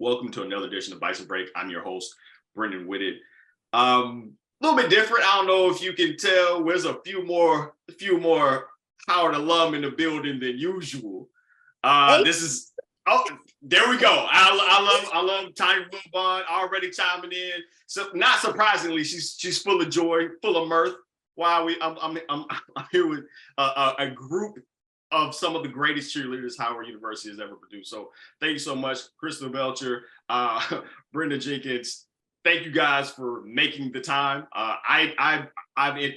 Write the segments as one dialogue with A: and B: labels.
A: Welcome to another edition of Bison Break. I'm your host, Brenden with it. A little bit different. I don't know if you can tell. There's a few more Howard alum in the building than usual. This is there we go. I love Tiny Bluebond already chiming in. So not surprisingly, she's full of joy, full of mirth. While I'm here with a group of some of the greatest cheerleaders Howard University has ever produced. So thank you so much, Crystal Belcher, Brenda Jenkins. Thank you guys for making the time. I've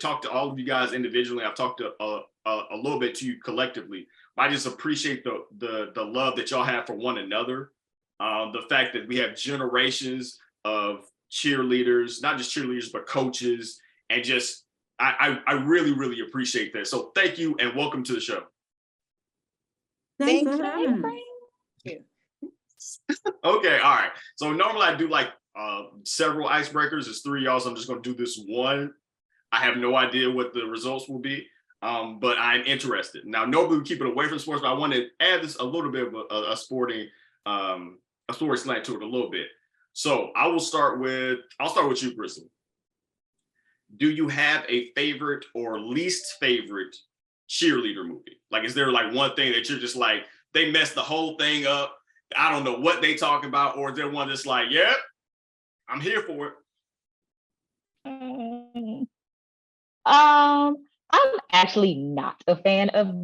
A: talked to all of you guys individually. I've talked to a little bit to you collectively. I just appreciate the love that y'all have for one another. The fact that we have generations of cheerleaders, not just cheerleaders, but coaches, and just I really, really appreciate that. So thank you and welcome to the show.
B: Thank you.
A: Okay, all right. So normally I do like several icebreakers. There's 3 of y'all, so I'm just gonna do this one. I have no idea what the results will be, but I'm interested. Now, normally we keep it away from sports, but I want to add this a little bit of a sporting slant to it a little bit. So I'll start with you, Crystal. Do you have a favorite or least favorite cheerleader movie? Like, is there like one thing that you're just like, they messed the whole thing up, I don't know what they talk about, or is there one that's like, yep, I'm here for
B: it? I'm actually not a fan of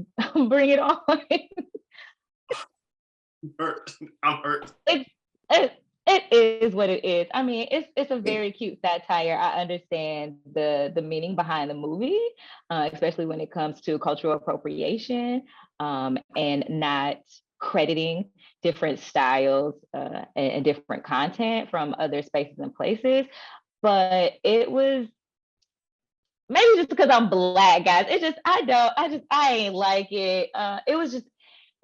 B: Bring It On.
A: I'm hurt.
B: It is what it is. I mean, it's a very cute satire. I understand the meaning behind the movie, especially when it comes to cultural appropriation and not crediting different styles and different content from other spaces and places. But it was maybe just because I'm Black, guys. It's just I ain't like it.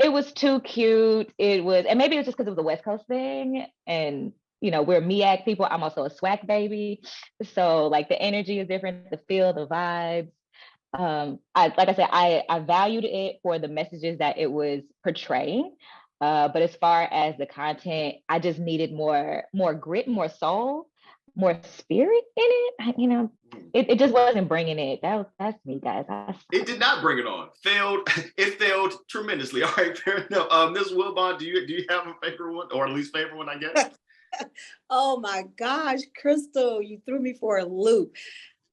B: It was too cute. And maybe it was just because it was a West Coast thing. And, you know, we're MEAC people. I'm also a SWAC baby. So like the energy is different, the feel, the vibes. I valued it for the messages that it was portraying. But as far as the content, I just needed more grit, more soul, more spirit in it. You know, it just wasn't bringing it. That's me, guys.
A: It did not bring it on. It failed tremendously. All right, fair enough. Ms. Wilbon, do you have a favorite one, or at least favorite one, I guess?
C: Oh my gosh, Crystal, you threw me for a loop.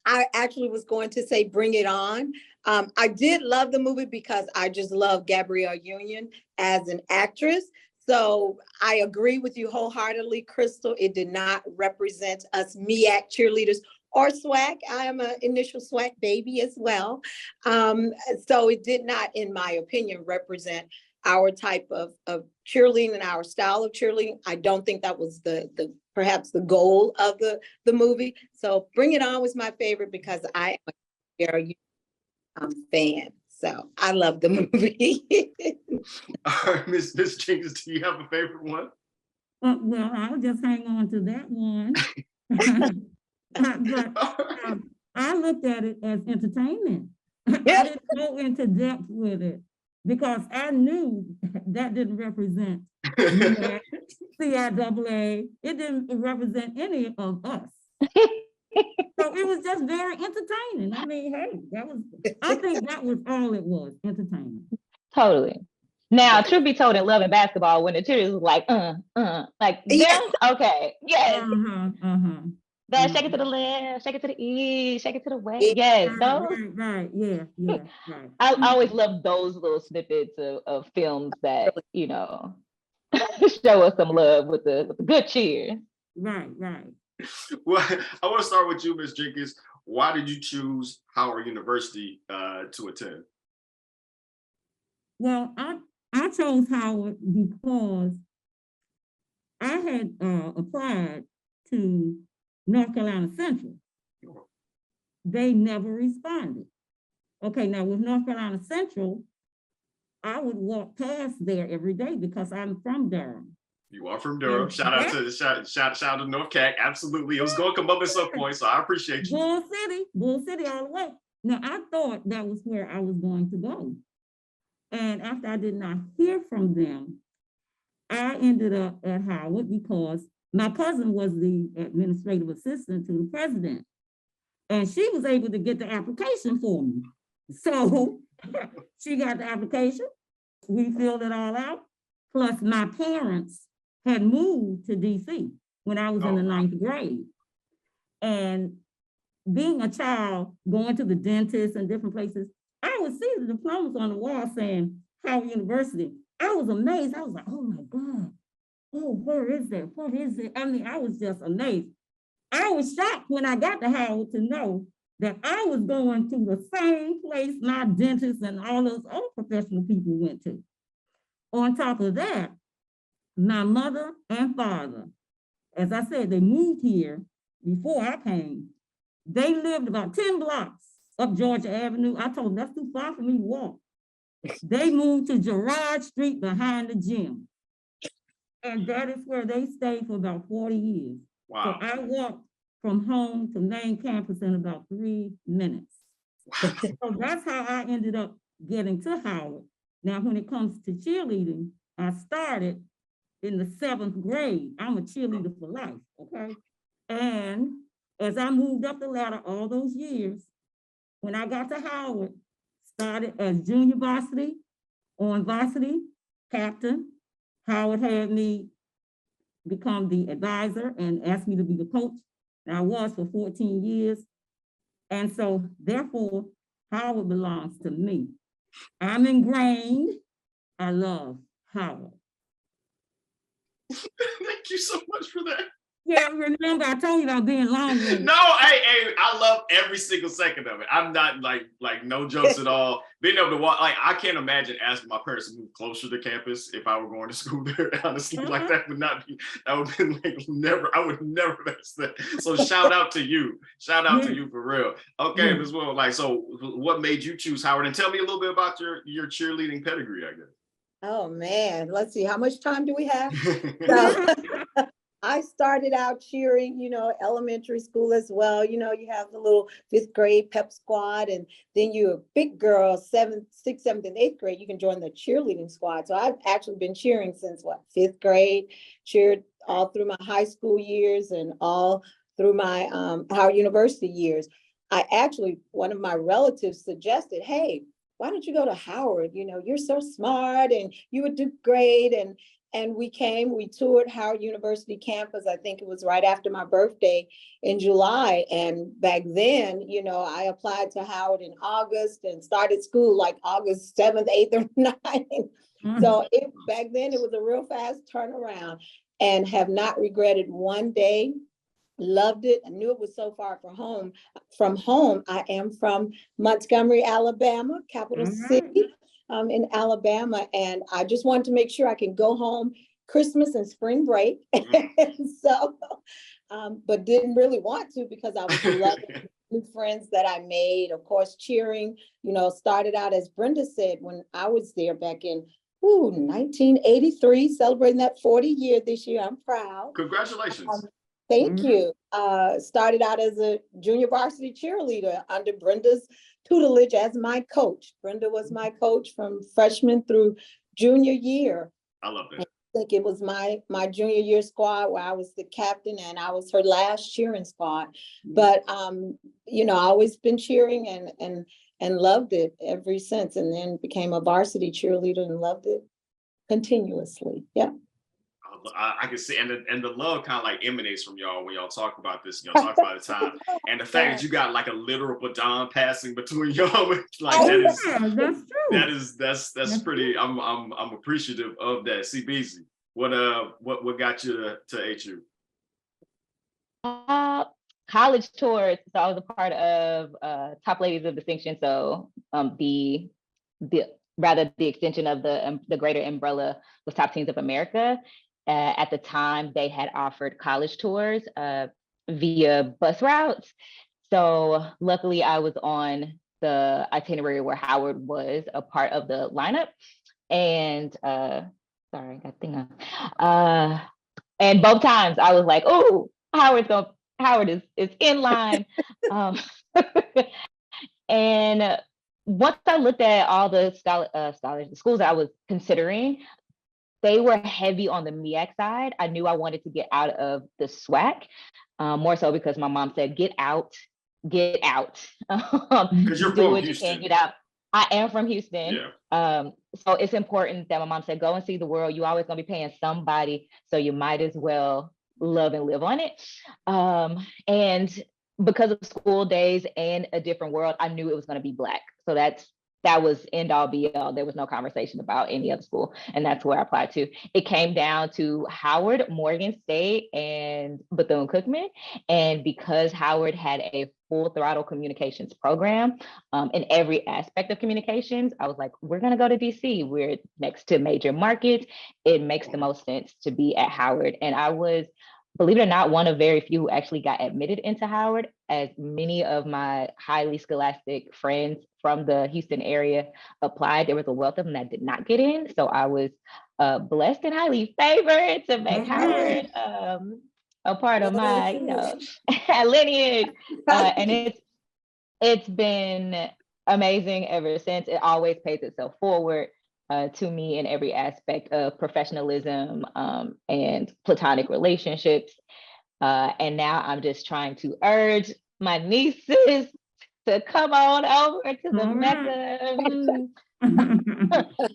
C: I actually was going to say Bring It On. I did love the movie because I just love Gabrielle Union as an actress. So I agree with you wholeheartedly, Crystal. It did not represent us MEAC cheerleaders or SWAC. I am an initial SWAC baby as well. So it did not, in my opinion, represent our type of cheerleading and our style of cheerleading. I don't think that was perhaps the goal of the movie. So Bring It On was my favorite because I am a very fan. So I love the movie.
A: All right, Miss Jenkins, do you have a favorite one?
D: Well, I'll just hang on to that one. But I looked at it as entertainment. I didn't go into depth with it because I knew that didn't represent CIAA. It didn't represent any of us. So it was just very entertaining. I mean, hey, I think that was all it was, entertainment.
B: Totally. Now, truth be told, in Love and Basketball, when the cheerleaders was like, like, yeah, okay, yes. That shake it to the left, shake it to the east, shake it to the west. Yes, those.
D: Right, yeah, right.
B: I always love those little snippets of films that, you know, show us some love with the good cheer.
D: Right.
A: Well, I want to start with you, Ms. Jenkins. Why did you choose Howard University to attend?
D: Well, I chose Howard because I had applied to North Carolina Central. They never responded. Okay, now with North Carolina Central, I would walk past there every day because I'm from Durham.
A: You are from Durham. Shout out to North Cac. Absolutely. It was going to come up at some point, so I appreciate you.
D: Bull City all the way. Now, I thought that was where I was going to go. And after I did not hear from them, I ended up at Howard because my cousin was the administrative assistant to the president. And she was able to get the application for me. So she got the application. We filled it all out. Plus my parents had moved to DC when I was in the ninth grade. And being a child, going to the dentist and different places, I would see the diplomas on the wall saying Howard University. I was amazed. I was like, oh my God. Oh, where is that? What is it? I mean, I was just amazed. I was shocked when I got to Howard to know that I was going to the same place my dentists and all those other professional people went to. On top of that, my mother and father, as I said, they moved here before I came. They lived about 10 blocks up Georgia Avenue. I told them that's too far for me to walk. They moved to Girard Street behind the gym. And that is where they stayed for about 40 years.
A: Wow.
D: So I walked from home to main campus in about 3 minutes.
A: Wow.
D: So that's how I ended up getting to Howard. Now, when it comes to cheerleading, I started in the 7th grade. I'm a cheerleader for life, okay? And as I moved up the ladder all those years, when I got to Howard, started as junior varsity, on varsity, captain. Howard had me become the advisor and asked me to be the coach. And I was for 14 years. And so therefore, Howard belongs to me. I'm ingrained. I love Howard.
A: Thank you so much for that.
D: Yeah, remember I told you about being long-winded.
A: No, hey, I love every single second of it. I'm not like no jokes at all. Being able to walk, like I can't imagine asking my parents to move closer to campus if I were going to school there. Honestly, like that would not be. That would have been like never. I would never have that. So shout out to you. Shout out to you for real. Okay, Ms. Will. Like, so what made you choose Howard? And tell me a little bit about your cheerleading pedigree, I guess.
C: Oh man, let's see. How much time do we have? So, I started out cheering, elementary school as well. You have the little 5th grade pep squad, and then you're a big girl, 6th, 7th, and 8th grade, you can join the cheerleading squad. So I've actually been cheering since 5th grade, cheered all through my high school years and all through my Howard University years. One of my relatives suggested, hey, why don't you go to Howard? You're so smart and you would do great. And we toured Howard University campus. I think it was right after my birthday in July. And back then, I applied to Howard in August and started school like August 7th, 8th, or 9th. So back then it was a real fast turnaround, and have not regretted one day. Loved it. I knew it was so far from home. I am from Montgomery, Alabama, capital city. In Alabama, and I just wanted to make sure I can go home Christmas and spring break. And so, but didn't really want to because I was loving new friends that I made. Of course, cheering, started out, as Brenda said, when I was there back in 1983, celebrating that 40 year this year. I'm proud.
A: Congratulations.
C: Thank you. Started out as a junior varsity cheerleader under Brenda's tutelage as my coach. Brenda was my coach from freshman through junior year.
A: I love that.
C: I think it was my junior year squad where I was the captain, and I was her last cheering squad. But I always been cheering and loved it ever since, and then became a varsity cheerleader and loved it continuously. Yeah.
A: I can see, and the love kind of like emanates from y'all when y'all talk about this, talk about the time, and the fact that you got like a literal baton passing between y'all, like that's pretty. I'm appreciative of that. CBZ, what got you to HU?
B: College tours. So I was a part of Top Ladies of Distinction. So the extension of the greater umbrella was Top Teens of America. At the time, they had offered college tours via bus routes. So luckily, I was on the itinerary where Howard was a part of the lineup. And and both times I was like, oh, Howard is in line. And once I looked at all the schools I was considering, they were heavy on the MEAC side. I knew I wanted to get out of the SWAC, more so because my mom said, get out.
A: Because you're
B: Do
A: from
B: what
A: Houston.
B: you can, get out. I am from Houston.
A: Yeah.
B: So it's important that my mom said, go and see the world. You're always going to be paying somebody, so you might as well love and live on it. And because of school days and a different world, I knew it was going to be Black. So that was end all be all. There was no conversation about any other school. And that's where I applied to. It came down to Howard, Morgan State, and Bethune-Cookman. And because Howard had a full throttle communications program in every aspect of communications, I was like, we're going to go to DC. We're next to major markets. It makes the most sense to be at Howard. And I was, believe it or not, one of very few who actually got admitted into Howard, as many of my highly scholastic friends from the Houston area applied. There was a wealth of them that did not get in. So I was blessed and highly favored to make Howard a part of my, lineage. And it's been amazing ever since. It always pays itself forward to me in every aspect of professionalism and platonic relationships. And now I'm just trying to urge my nieces to come on over to the Mecca,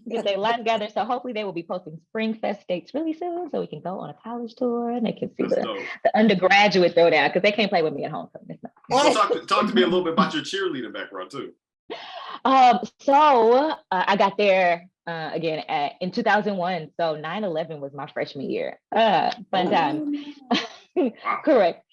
B: get their life together. So hopefully they will be posting Spring Fest dates really soon, so we can go on a college tour and they can see the undergraduate throwdown, because they can't play with me at home.
A: So talk to me a little bit about your cheerleading background too.
B: So I got there again in 2001. So 9/11 was my freshman year. Fun time. Wow. Correct.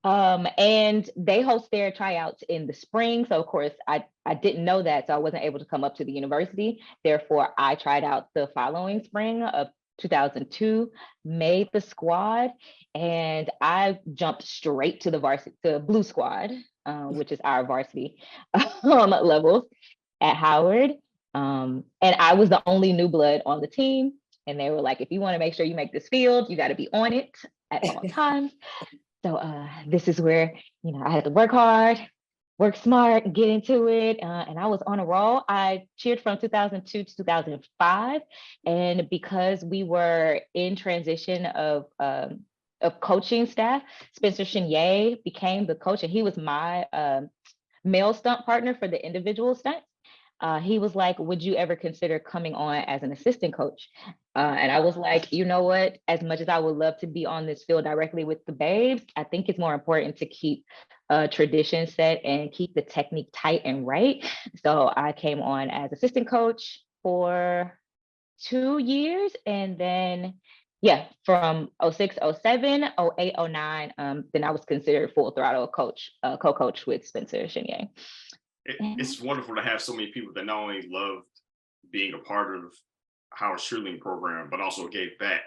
B: And they host their tryouts in the spring. So of course I didn't know that, so I wasn't able to come up to the university. Therefore, I tried out the following spring of 2002, made the squad, and I jumped straight to the varsity, the blue squad, which is our varsity levels at Howard. And I was the only new blood on the team. And they were like, if you want to make sure you make this field, you got to be on it at all times. So this is where, I had to work hard, work smart, get into it. And I was on a roll. I cheered from 2002 to 2005. And because we were in transition of coaching staff, Spencer Chenier became the coach, and he was my male stunt partner for the individual stunts. He was like, would you ever consider coming on as an assistant coach? And I was like, you know what? As much as I would love to be on this field directly with the babes, I think it's more important to keep tradition set and keep the technique tight and right. So I came on as assistant coach for 2 years. And then, from 06, 07, 08, 09, then I was considered full throttle coach, co-coach with Spencer Chenier.
A: It's wonderful to have so many people that not only loved being a part of Howard's cheerleading program, but also gave back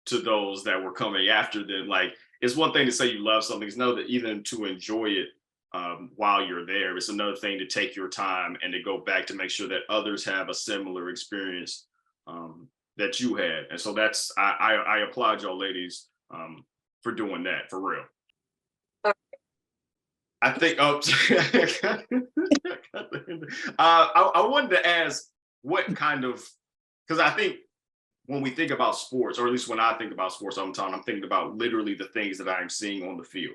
A: to those that were coming after them. Like, it's one thing to say you love something, it's another even to enjoy it while you're there. It's another thing to take your time and to go back to make sure that others have a similar experience that you had. And so I applaud y'all ladies for doing that, for real. I think I wanted to ask what kind of, because I think when we think about sports, or at least when I think about sports all the time, I'm thinking about literally the things that I'm seeing on the field,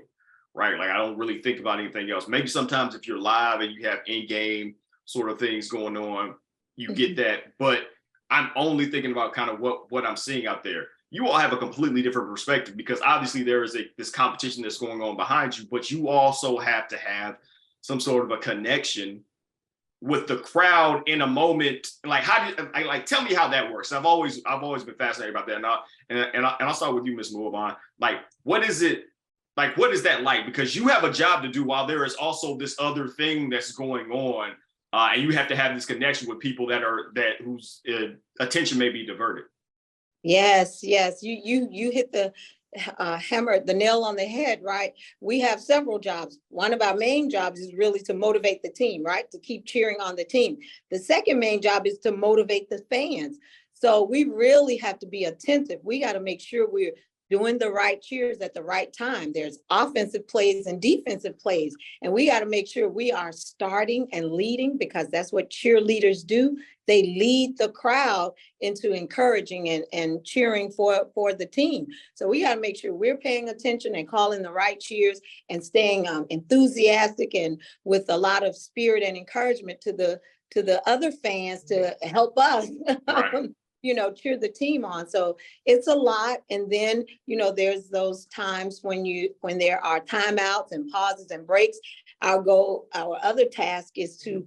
A: right? Like, I don't really think about anything else. Maybe sometimes if you're live and you have in-game sort of things going on, you get that, but I'm only thinking about kind of what I'm seeing out there. You all have a completely different perspective, because obviously there is this competition that's going on behind you, but you also have to have some sort of a connection with the crowd in a moment. Like, tell me how that works. I've always been fascinated about that. And I'll start with you, Ms. Moabon. Like, what is it? Like, what is that like? Because you have a job to do while there is also this other thing that's going on, and you have to have this connection with people whose attention may be diverted.
C: Yes, you hit the hammer, the nail on the head, right? We have several jobs. One of our main jobs is really to motivate the team, right? To keep cheering on the team. The second main job is to motivate the fans. So we really have to be attentive. We got to make sure we're doing the right cheers at the right time. There's offensive plays and defensive plays. And we got to make sure we are starting and leading, because that's what cheerleaders do. They lead the crowd into encouraging and cheering for the team. So we got to make sure we're paying attention and calling the right cheers and staying enthusiastic and with a lot of spirit and encouragement to the other fans to help us.
A: Right.
C: Cheer the team on. So it's a lot. And then, there's those times when there are timeouts and pauses and breaks. Our other task is to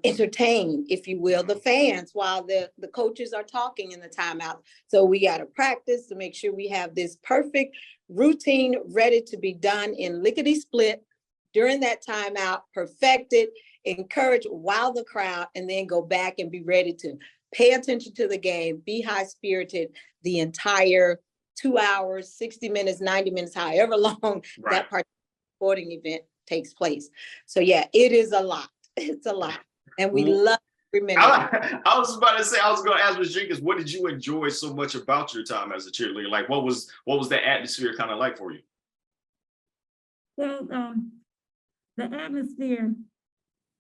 C: entertain, if you will, the fans while the coaches are talking in the timeout. So we got to practice to make sure we have this perfect routine ready to be done in lickety split during that timeout, perfect it, encourage wow the crowd, and then go back and be ready to pay attention to the game, be high spirited the entire 2 hours, 60 minutes, 90 minutes, however long that sporting event takes place. So yeah, it is a lot. It's a lot. And we love every minute.
A: I was about to say, I was going to ask Ms. Jenkins, what did you enjoy so much about your time as a cheerleader? Like, what was the atmosphere kind of like for you?
D: Well, the atmosphere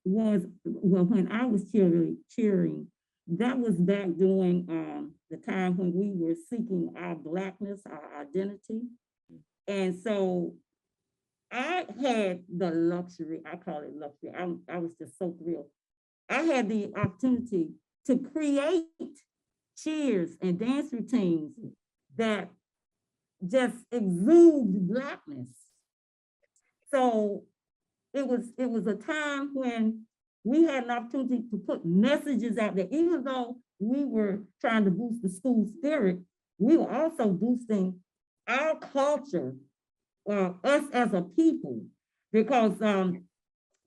D: was, when I was cheering, that was back during the time when we were seeking our Blackness, our identity. And so I had the luxury, I call it luxury, I was just so thrilled. I had the opportunity to create cheers and dance routines that just exude Blackness. So it was a time when we had an opportunity to put messages out there. Even though we were trying to boost the school spirit, we were also boosting our culture, us as a people, because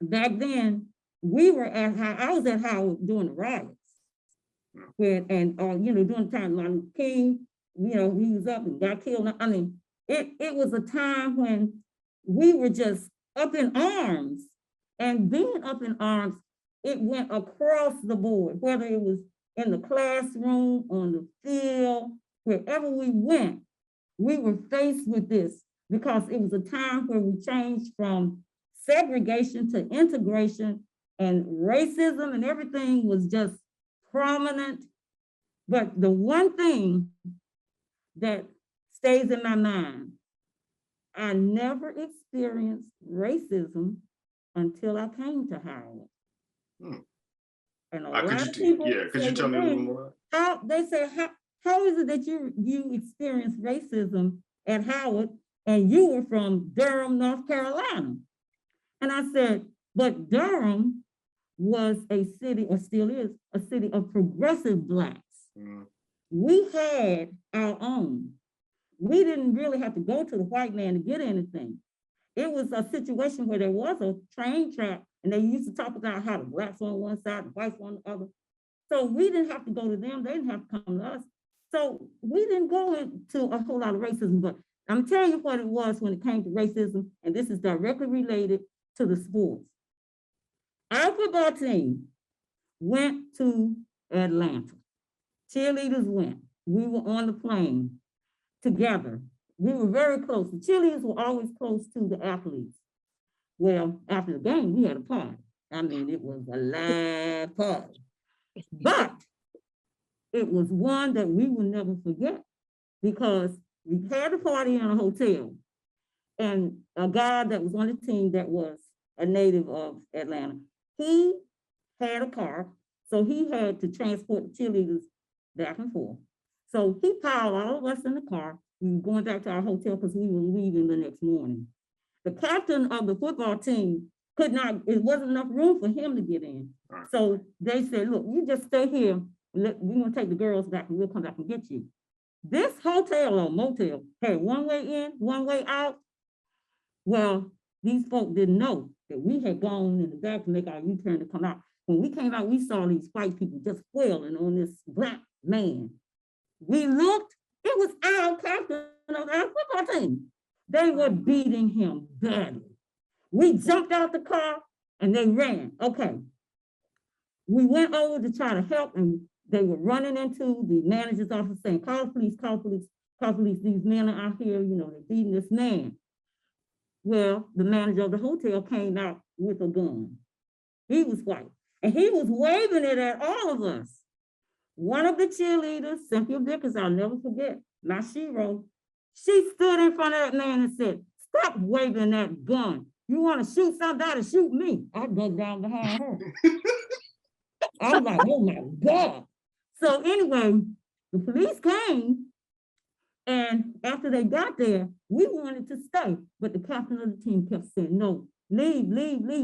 D: back then I was at Howard during the riots, during the time Martin Luther King, he was up and got killed. I mean, it was a time when we were just up in arms, and being up in arms, it went across the board, whether it was in the classroom, on the field, wherever we went, we were faced with this, because it was a time where we changed from segregation to integration, and racism and everything was just prominent. But the one thing that stays in my mind, I never experienced racism until I came to Howard. And a lot of people
A: could you tell me a little more?
D: They say, how is it that you experienced racism at Howard and you were from Durham, North Carolina? And I said, but Durham was a city, or still is, a city of progressive Blacks. We had our own. We didn't really have to go to the white man to get anything. It was a situation where there was a train track, and they used to talk about how the Blacks on one side, the whites on the other. So we didn't have to go to them. They didn't have to come to us. So we didn't go into a whole lot of racism, but I'm telling you what it was when it came to racism, and this is directly related to the sports. Our football team went to Atlanta. Cheerleaders went. We were on the plane together. We were very close. The cheerleaders were always close to the athletes. Well, after the game, we had a party. I mean, it was a live party. But it was one that we will never forget, because we had a party in a hotel, and a guy that was on the team that was a native of Atlanta, he had a car, so he had to transport the cheerleaders back and forth. So he piled all of us in the car. We were going back to our hotel because we were leaving the next morning. The captain of the football team could not, it wasn't enough room for him to get in. So they said, look, you just stay here. We're gonna take the girls back and we'll come back and get you. This hotel or motel had one way in, one way out. Well, these folk didn't know that we had gone in the back to make our U-turn to come out. When we came out, we saw these white people just wailing on this Black man. We looked, it was our captain of our football team. They were beating him badly. We jumped out the car and they ran. Okay. We went over to try to help, and they were running into the manager's office saying, call police, call police. because these men are out here, they're beating this man. Well, the manager of the hotel came out with a gun. He was white, and he was waving it at all of us. One of the cheerleaders, Cynthia Vickers, I'll never forget, my shero, she stood in front of that man and said, "Stop waving that gun. You want to shoot somebody, shoot me." I dug down behind her. I was like, oh my God. So anyway, the police came, and after they got there, we wanted to stay, but the captain of the team kept saying, "No, leave,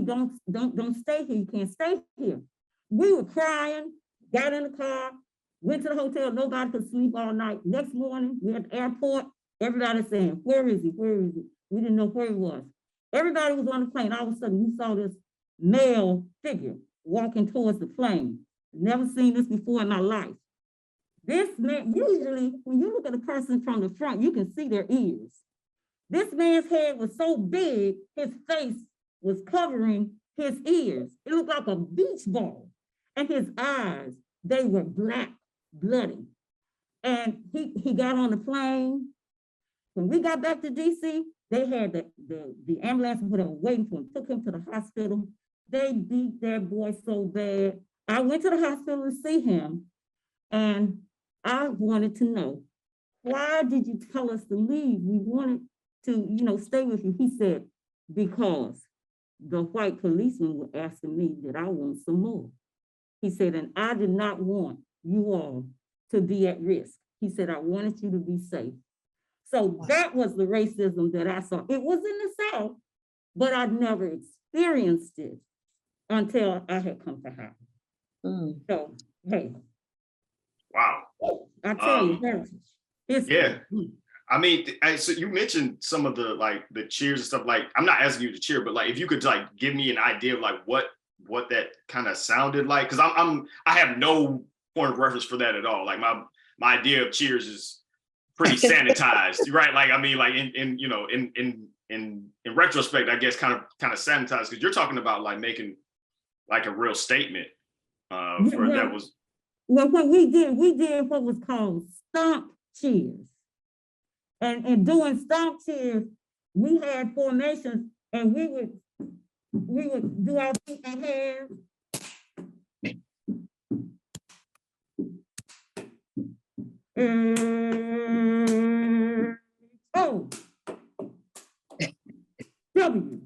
D: don't stay here. You can't stay here." We were crying, got in the car, went to the hotel. Nobody could sleep all night. Next morning, we at the airport. Everybody saying, "Where is he? Where is he?" We didn't know where he was. Everybody was on the plane. All of a sudden, we saw this male figure walking towards the plane. Never seen this before in my life. This man, usually, when you look at a person from the front, you can see their ears. This man's head was so big, his face was covering his ears. It looked like a beach ball. And his eyes, they were black, bloody. And he got on the plane. When we got back to DC, they had the ambulance waiting for him, took him to the hospital. They beat their boy so bad. I went to the hospital to see him, and I wanted to know, why did you tell us to leave? We wanted to, stay with you. He said, because the white policemen were asking me that I want some more. He said, and I did not want you all to be at risk. He said, I wanted you to be safe. So that was the racism that I saw. It was in the South, but I'd never experienced it until I had come to Howard. So, hey.
A: Wow.
D: I tell you, heritage.
A: Yeah. I mean, so you mentioned some of the cheers and stuff. Like, I'm not asking you to cheer, but if you could give me an idea of what that kind of sounded like, because I have no point of reference for that at all. Like my idea of cheers is pretty sanitized, right? In retrospect, I guess kind of sanitized, because you're talking about making a real statement. That was.
D: Well, what we did what was called stomp cheers. And in doing stomp cheers, we had formations, and we would do our hands. O W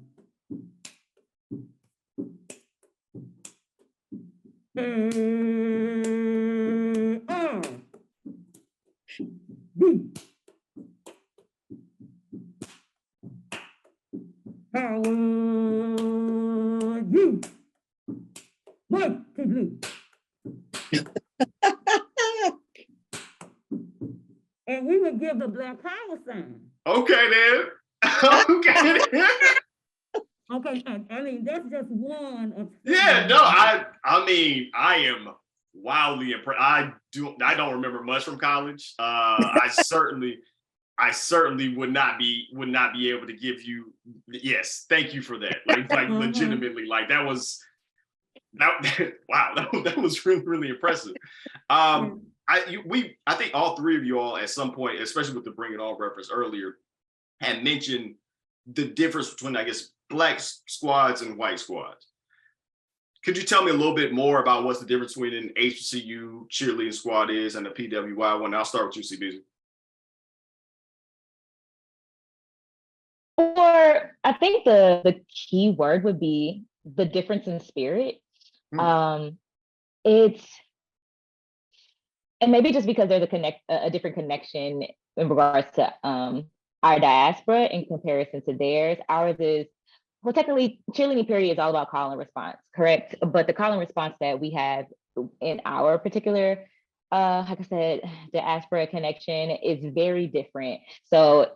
D: R B. Howard U. Mike to blue. And we would give the Black Power sign.
A: Okay, then. Okay.
D: Okay, and I mean, that's just one of.
A: Yeah, no, I am wildly impressed. I don't remember much from college. I certainly would not be able to give you. Yes, thank you for that. Legitimately, that was wow, that was really, really impressive. I think all three of you all at some point, especially with the Bring It On reference earlier, had mentioned the difference between, I guess, Black squads and white squads. Could you tell me a little bit more about what's the difference between an HBCU cheerleading squad is and a PWI one? I'll start with you, CBZ.
B: Or I think the key word would be the difference in spirit. It's, and maybe just because there's a different connection in regards to our diaspora in comparison to theirs. Ours is, well, technically, cheerleading period is all about call and response, correct? But the call and response that we have in our particular, like I said, diaspora connection is very different. So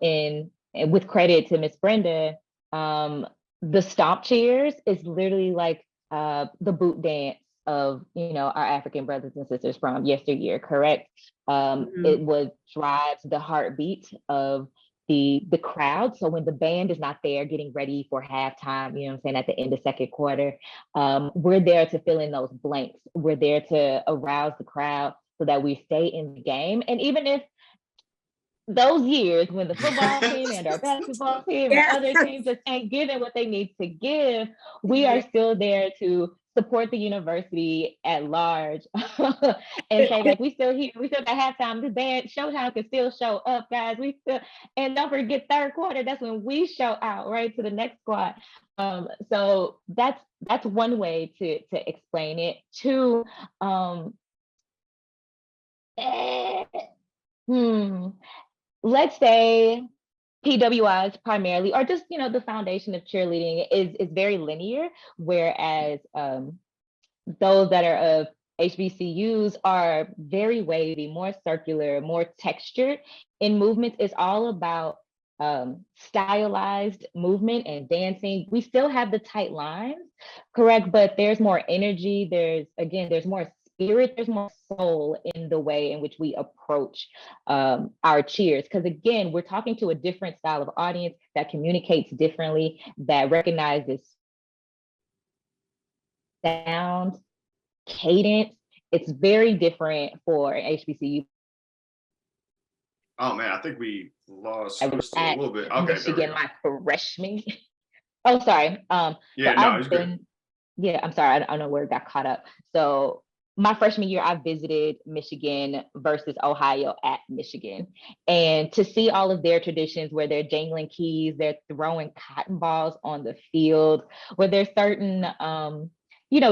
B: with credit to Miss Brenda, the stomp cheers is literally like the boot dance of our African brothers and sisters from yesteryear, correct? It drives the heartbeat of the crowd. So when the band is not there getting ready for halftime, at the end of second quarter, we're there to fill in those blanks. We're there to arouse the crowd so that we stay in the game. And even if those years when the football team and our basketball team and other teams just ain't giving what they need to give, we are still there to support the university at large and say like we still here, we still got halftime. The band Showtime can still show up, guys. We still, and don't forget third quarter. That's when we show out right to the next squad. So that's one way to explain it. Two, let's say PWIs primarily, or just the foundation of cheerleading is very linear, whereas those that are of HBCUs are very wavy, more circular, more textured in movements. It's all about stylized movement and dancing. We still have the tight lines, correct, but there's more energy. There's more spirit, there's more soul in the way in which we approach our cheers. Because again, we're talking to a different style of audience that communicates differently, that recognizes sound, cadence. It's very different for HBCU.
A: Oh man, I think we lost
B: I was
A: Crystal a little bit. Okay,
B: Michigan my freshman. Oh, sorry.
A: Yeah,
B: so
A: no, it's good.
B: Yeah, I'm sorry. I don't know where it got caught up. So my freshman year, I visited Michigan versus Ohio at Michigan. And to see all of their traditions where they're jangling keys, they're throwing cotton balls on the field, where there's certain,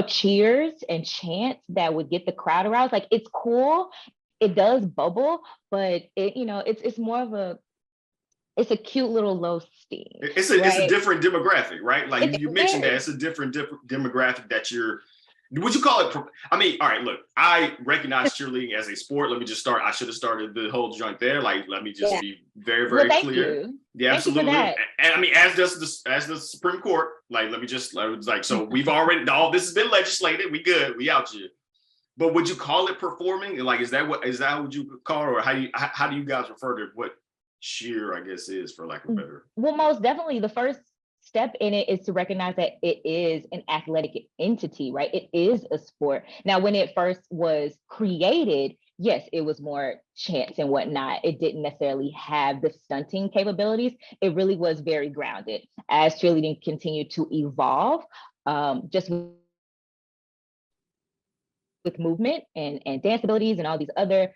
B: cheers and chants that would get the crowd aroused. Like, it's cool. It does bubble, but it's more of it's a cute little low steam.
A: It's a different demographic, right? Like you mentioned that it's a different demographic that you're. Would you call it? I mean, all right, look, I recognize cheerleading as a sport. Let me just start. I should have started the whole joint there. Like, let me just be very, very clear.
B: You.
A: Yeah, absolutely. And I mean, as the Supreme Court, like, let me just like, so we've already, all this has been legislated. We good. We out here. But would you call it performing? Like, is that what you call it, or how do you guys refer to what cheer, I guess, is, for lack of a better?
B: Well, most definitely the first step in it is to recognize that it is an athletic entity, right? It is a sport. Now, when it first was created, yes, it was more chants and whatnot. It didn't necessarily have the stunting capabilities. It really was very grounded. As cheerleading continued to evolve, just with movement and dance abilities and all these other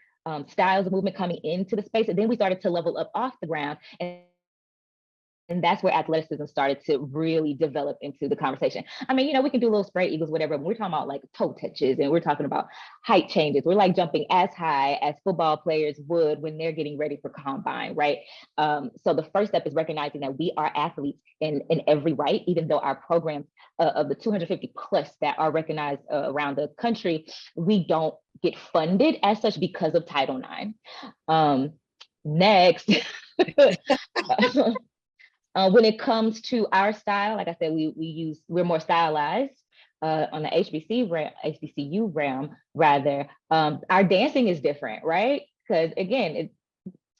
B: styles of movement coming into the space. And then we started to level up off the ground. And that's where athleticism started to really develop into the conversation. I mean, we can do little spread eagles, whatever, but we're talking about like toe touches, and we're talking about height changes. We're like jumping as high as football players would when they're getting ready for combine, right? So the first step is recognizing that we are athletes in every right, even though our programs of the 250 plus that are recognized around the country, we don't get funded as such because of Title IX. Next. When it comes to our style, like I said, we're more stylized on the HBCU realm, rather. Our dancing is different, right? Because again,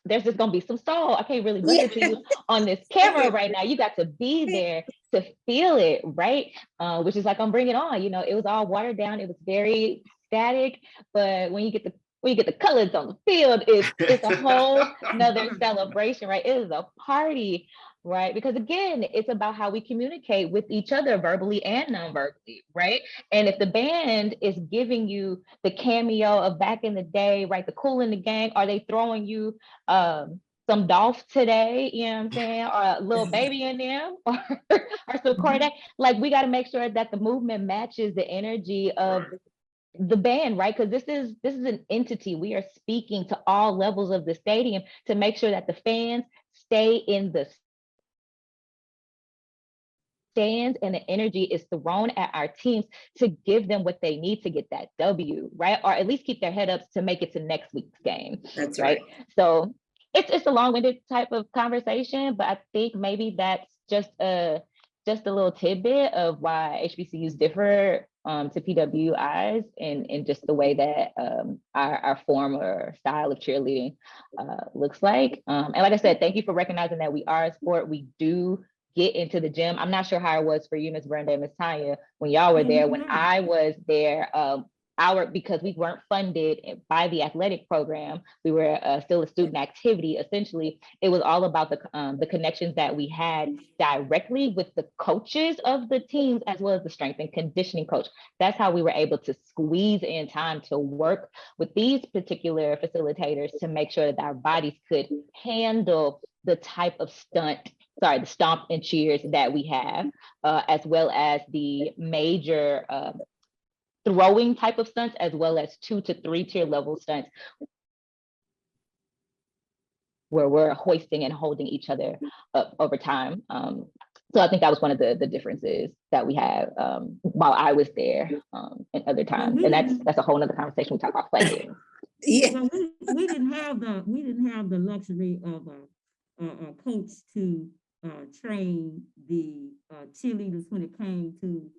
B: there's just gonna be some soul. I can't really bring it to you on this camera right now. You got to be there to feel it, right? Which is like on Bring It On. It was all watered down. It was very static, but when you get the colors on the field, it's a whole another celebration, right? It is a party. Right? Because again, it's about how we communicate with each other verbally and non-verbally, right? And if the band is giving you the cameo of back in the day, right? The Kool in the Gang, are they throwing you some Dolph today, you know what I'm saying? Or a little baby in them or some Corday? Like, we got to make sure that the movement matches the energy of the band, right? Because this is an entity. We are speaking to all levels of the stadium to make sure that the fans stay in the stands and the energy is thrown at our teams to give them what they need to get that W, right? Or at least keep their head up to make it to next week's game.
C: That's right.
B: So it's a long-winded type of conversation, but I think maybe that's just a little tidbit of why HBCUs differ to PWIs and just the way that our form or style of cheerleading looks like. And like I said, thank you for recognizing that we are a sport. We do get into the gym. I'm not sure how it was for you, Ms. Brenda and Ms. Tanya, when y'all were there. When I was there, because we weren't funded by the athletic program, we were still a student activity. Essentially, it was all about the connections that we had directly with the coaches of the teams, as well as the strength and conditioning coach. That's how we were able to squeeze in time to work with these particular facilitators to make sure that our bodies could handle the type of the stomp and cheers that we have, as well as the major throwing type of stunts, as well as 2 to 3 tier level stunts where we're hoisting and holding each other up over time. So I think that was one of the differences that we had while I was there and other times. And that's a whole nother conversation we talk about funding.
C: Yeah.
D: Well, we didn't have the luxury of a coach to train the cheerleaders when it came to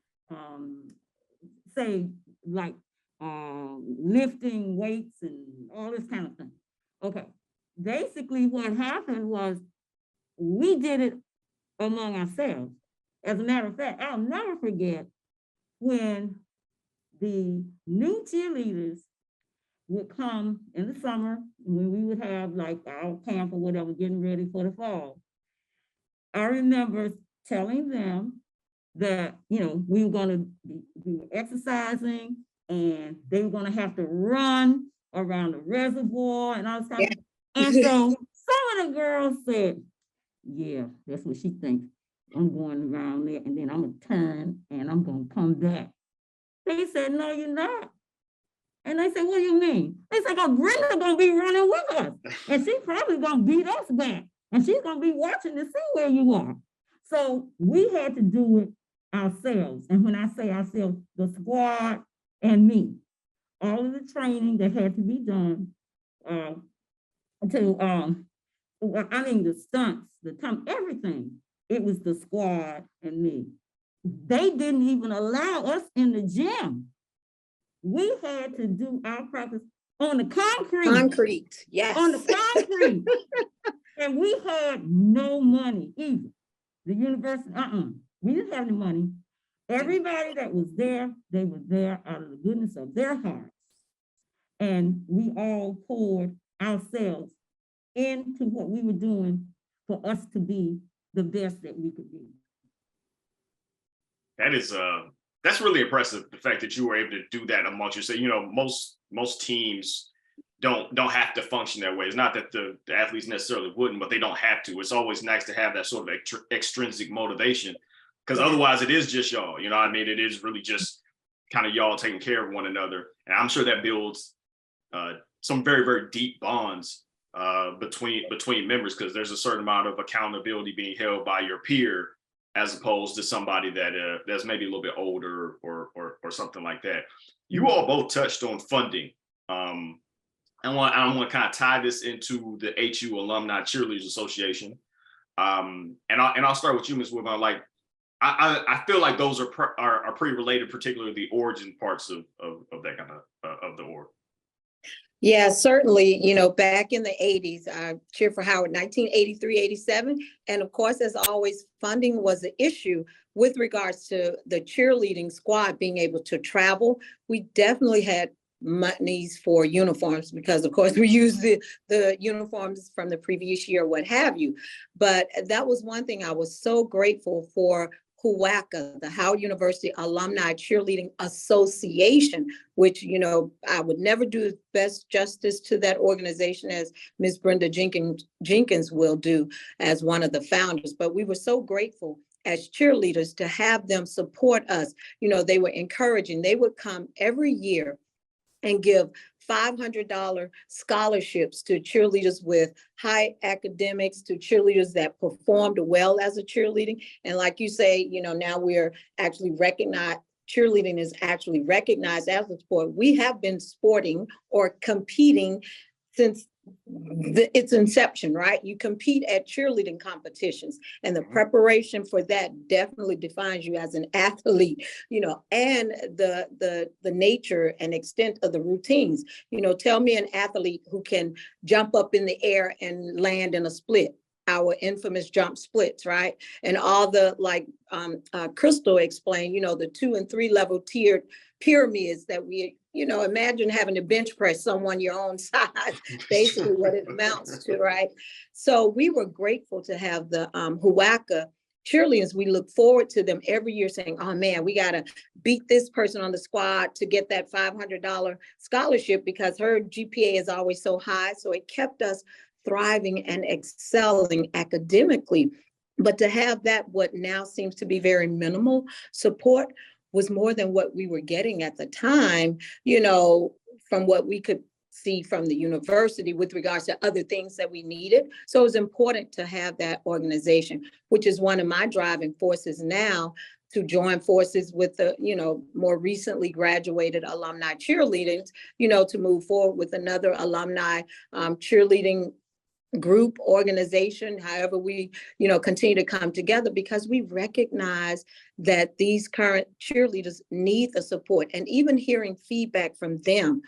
D: say like lifting weights and all this kind of thing. Okay, basically what happened was we did it among ourselves. As a matter of fact, I'll never forget when the new cheerleaders would come in the summer when we would have like our camp or whatever, getting ready for the fall. I remember telling them that, you know, we were going to be exercising and they were going to have to run around the reservoir and all that. Yeah. And so some of the girls said, yeah, that's what she thinks. I'm going around there and then I'm going to turn and I'm going to come back. They said, no, you're not. And they said, what do you mean? They said, oh, Brenden's going to be running with us. And she's probably going to beat us back. And she's going to be watching to see where you are. So we had to do it ourselves. And when I say ourselves, the squad and me, all of the training that had to be done the stunts, the time, everything, it was the squad and me. They didn't even allow us in the gym. We had to do our practice on the concrete.
C: Concrete, yes.
D: On the concrete. And we had no money either. The university, we didn't have any money. Everybody that was there, they were there out of the goodness of their hearts. And we all poured ourselves into what we were doing for us to be the best that we could be.
A: That is, that's really impressive, the fact that you were able to do that amongst yourself. You know, most teams don't have to function that way. It's not that the athletes necessarily wouldn't, but they don't have to. It's always nice to have that sort of extrinsic motivation, because otherwise it is just y'all, you know what I mean? It is really just kind of y'all taking care of one another. And I'm sure that builds some very, very deep bonds between members, because there's a certain amount of accountability being held by your peer as opposed to somebody that that's maybe a little bit older or something like that. You all both touched on funding. I want to kind of tie this into the HU Alumni Cheerleaders Association. And I'll start with you, Ms. Woodbine. Like, I feel like those are pretty related, particularly the origin parts of that kind of the org.
C: Yeah, certainly. You know, back in the 80s, I cheered for Howard, 1983, 87. And of course, as always, funding was an issue with regards to the cheerleading squad being able to travel. We definitely had monies for uniforms because, of course, we used the uniforms from the previous year, what have you. But that was one thing I was so grateful for. HUACA, the Howard University Alumni Cheerleading Association, which, you know, I would never do best justice to that organization as Ms. Brenda Jenkins will do as one of the founders. But we were so grateful as cheerleaders to have them support us. You know, they were encouraging. They would come every year and give $500 scholarships to cheerleaders with high academics, to cheerleaders that performed well as a cheerleading. And like you say, you know, now we're actually recognized, cheerleading is actually recognized as a sport. We have been sporting or competing since its inception, right? You compete at cheerleading competitions, and the preparation for that definitely defines you as an athlete, you know, and the nature and extent of the routines. You know, tell me an athlete who can jump up in the air and land in a split, our infamous jump splits, right? And all the, like Crystal explained, you know, the 2 and 3 level tiered pyramids that we imagine having to bench press someone your own size, basically what it amounts to, right? So we were grateful to have the Huaca cheerleaders. We look forward to them every year saying, oh man, we got to beat this person on the squad to get that $500 scholarship because her GPA is always so high. So it kept us thriving and excelling academically. But to have that, what now seems to be very minimal support, was more than what we were getting at the time, from what we could see from the university with regards to other things that we needed. So it was important to have that organization, which is one of my driving forces now, to join forces with the, more recently graduated alumni cheerleading, to move forward with another alumni cheerleading group, organization, however we, continue to come together, because we recognize that these current cheerleaders need the support. And even hearing feedback from them,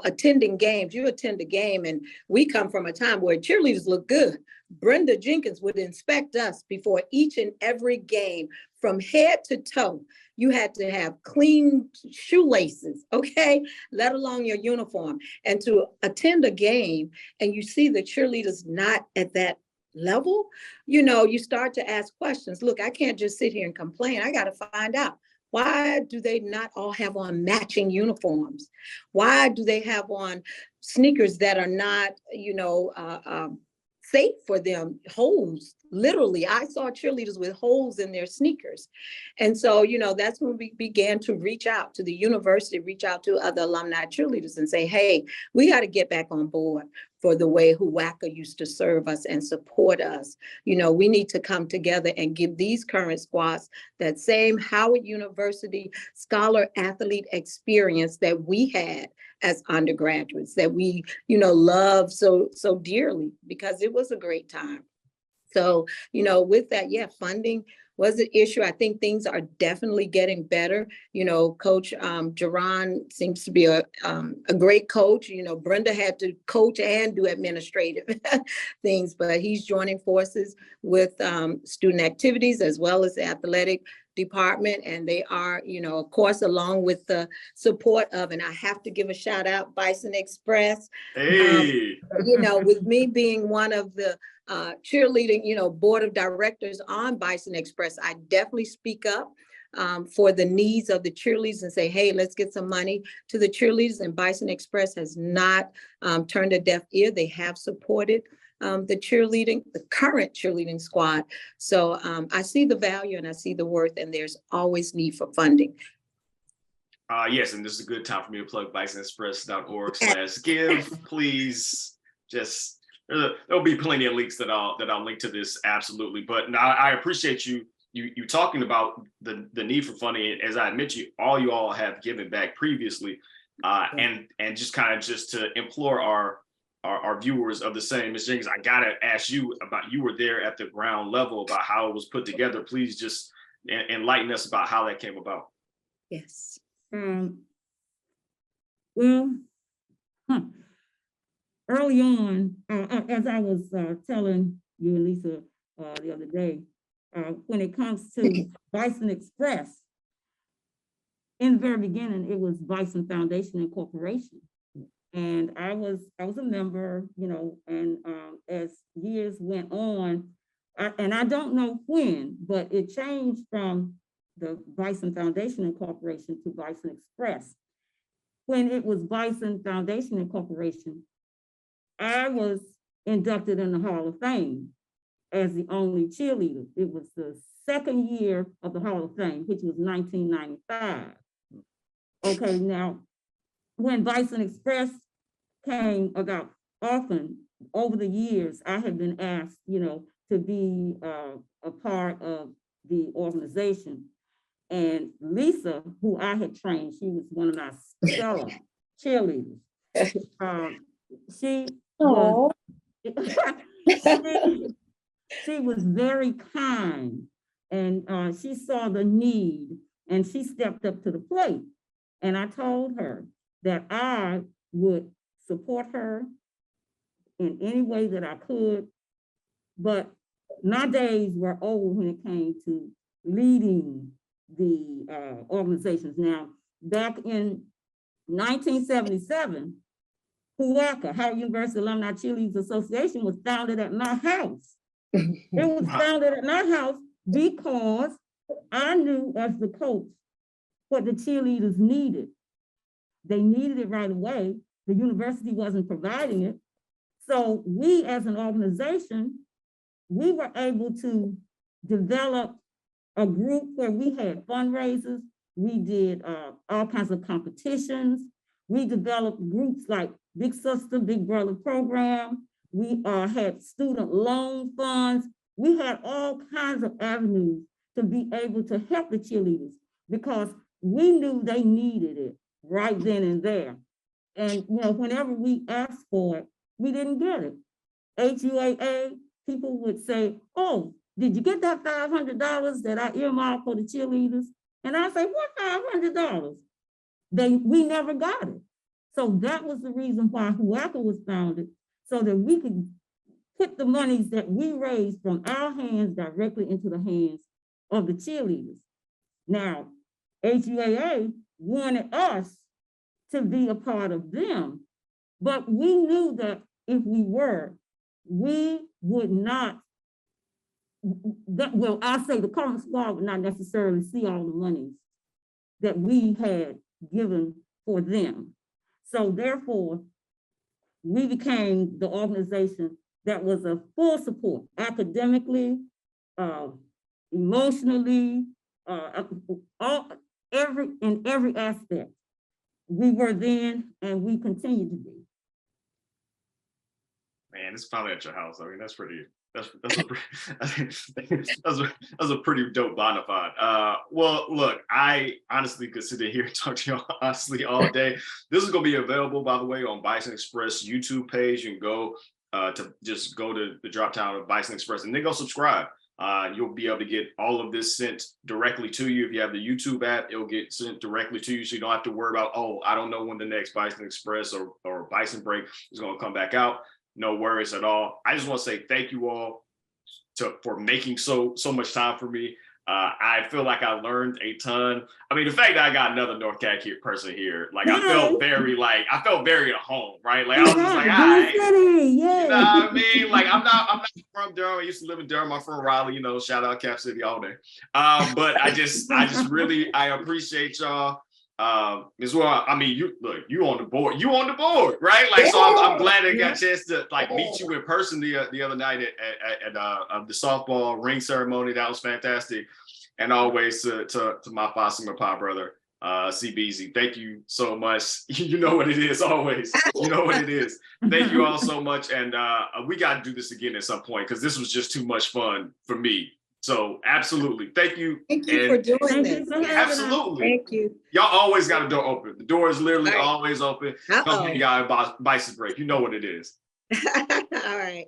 C: attending games, you attend a game, and we come from a time where cheerleaders look good. Brenda Jenkins would inspect us before each and every game from head to toe. You had to have clean shoelaces, okay, let alone your uniform. And to attend a game and you see the cheerleaders not at that level, you start to ask questions. Look, I can't just sit here and complain. I got to find out, why do they not all have on matching uniforms? Why do they have on sneakers that are not, safe for them? Holes, literally. I saw cheerleaders with holes in their sneakers. And so, that's when we began to reach out to the university, reach out to other alumni cheerleaders and say, hey, we got to get back on board for the way Huaca used to serve us and support us. We need to come together and give these current squads that same Howard University scholar athlete experience that we had as undergraduates, that we, love so dearly, because it was a great time. So, with that, yeah, funding was an issue. I think things are definitely getting better. Coach Jerron seems to be a great coach. Brenda had to coach and do administrative things, but he's joining forces with student activities as well as the athletic department. And they are, of course, along with the support of, and I have to give a shout out, Bison Express.
A: Hey.
C: With me being one of the cheerleading, board of directors on Bison Express, I definitely speak up for the needs of the cheerleaders and say, hey, let's get some money to the cheerleaders. And Bison Express has not turned a deaf ear. They have supported the current cheerleading squad. So I see the value and I see the worth, and there's always need for funding.
A: Yes, and this is a good time for me to plug bisonexpress.org/give. Please, just there'll be plenty of links that I'll link to this, absolutely. But now I appreciate you talking about the need for funding. As I mentioned, all you all have given back previously, and just to implore our viewers of the same. Ms. Jenkins, I gotta ask you about, you were there at the ground level, about how it was put together. Please just enlighten us about how that came about.
C: Yes.
D: Early on, as I was telling you and Lisa the other day, when it comes to Bison Express, in the very beginning, it was Bison Foundation and Corporation. And I was a member, and as years went on, and I don't know when, but it changed from the Bison Foundation and Corporation to Bison Express. When it was Bison Foundation and Corporation, I was inducted in the Hall of Fame as the only cheerleader. It was the second year of the Hall of Fame, which was 1995. Okay, now, when Bison Express came about, often over the years, I have been asked, to be a part of the organization. And Lisa, who I had trained, she was one of my stellar cheerleaders. She was very kind, and she saw the need, and she stepped up to the plate. And I told her that I would support her in any way that I could, but my days were over when it came to leading the organizations. Now, back in 1977, HUACA, Howard University Alumni Cheerleaders Association, was founded at my house. It was founded at my house because I knew as the coach what the cheerleaders needed. They needed it right away. The university wasn't providing it. So we as an organization, we were able to develop a group where we had fundraisers. We did all kinds of competitions. We developed groups like Big Sister, Big Brother program. We had student loan funds. We had all kinds of avenues to be able to help the cheerleaders because we knew they needed it right then and there. And whenever we asked for it, we didn't get it. HUAA, people would say, oh, did you get that $500 that I earmarked for the cheerleaders? And I say, what $500? We never got it. So that was the reason why HUACA was founded, so that we could put the monies that we raised from our hands directly into the hands of the cheerleaders. Now, HUAA wanted us to be a part of them, but we knew that if we were, we would not, I'll say the current squad would not necessarily see all the monies that we had given for them. So therefore, we became the organization that was a full support academically, emotionally, in every aspect. We were then, and we continue to be.
A: Man, it's finally at your house. I mean, that's pretty. That's a pretty dope bona fide. Well, look, I honestly could sit in here and talk to you honestly all day. This is going to be available, by the way, on Bison Express YouTube page. You can go to the drop down of Bison Express and then go subscribe. You'll be able to get all of this sent directly to you. If you have the YouTube app, it'll get sent directly to you. So you don't have to worry about, oh, I don't know when the next Bison Express or Bison Break is going to come back out. No worries at all. I just want to say thank you all for making so much time for me. I feel like I learned a ton. I mean, the fact that I got another North Cat person here, like I felt very at home, right? Like I was just like, all right, you know what I mean? Like I'm not from Durham. I used to live in Durham. I'm from Raleigh. Shout out Cap City all day. But I just really appreciate y'all. As well. I mean, you on the board, right? Like, so I'm glad I got a chance to meet you in person the other night at the softball ring ceremony. That was fantastic. And always to my Phi Sigma Pi brother, CBZ. Thank you so much. You know what it is always. You know what it is. Thank you all so much. And we got to do this again at some point because this was just too much fun for me. So absolutely. Thank you.
C: Thank you for doing this.
A: Absolutely.
C: Thank you.
A: Y'all always got a door open. The door is literally always open. Come to y'all Bison Break. You know what it is.
C: All right.